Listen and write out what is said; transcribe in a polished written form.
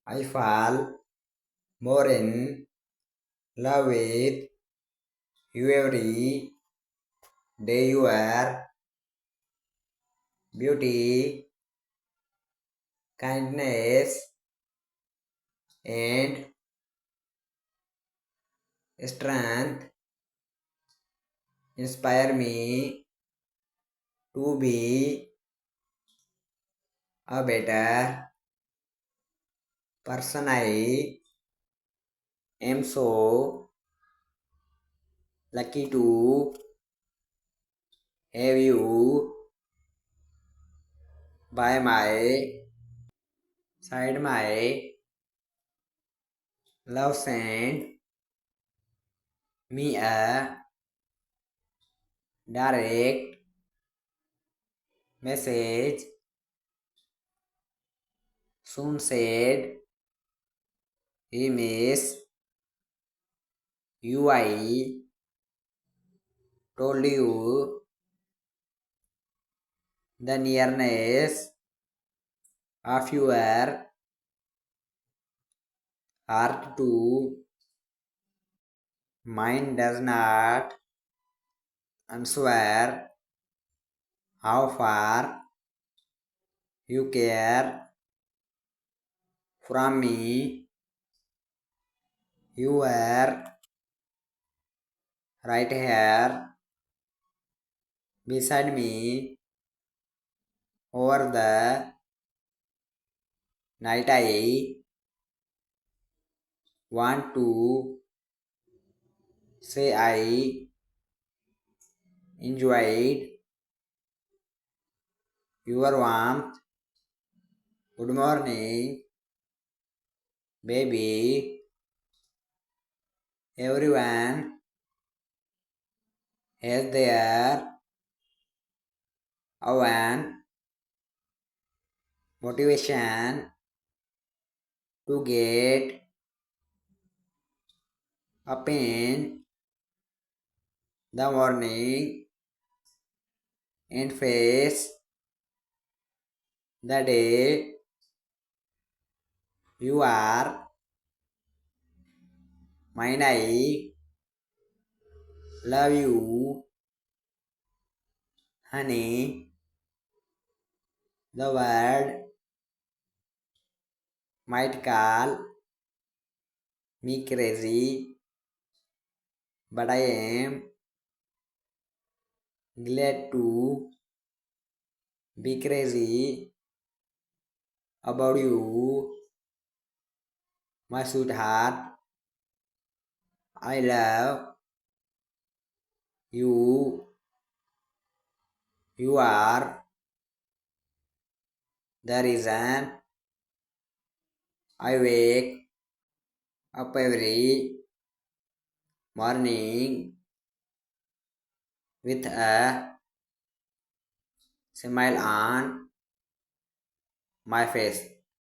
I fall more in love with you every day. Your beauty, kindness, and strength inspire me to be a better person. I am so lucky to have you by my side. My love sent me a direct message. Soon said he miss you. I told you the nearness of your heart to mine does not answer how far you care from me. You were right here beside me over the night. I want to say I enjoyed your warmth. Good morning, baby. Everyone has their own motivation to get up in the morning and face the day. You are mine. I love you, honey. The world might call me crazy, but I am glad to be crazy about you, my sweetheart. I love you. You are the reason I wake up every morning with a smile on my face.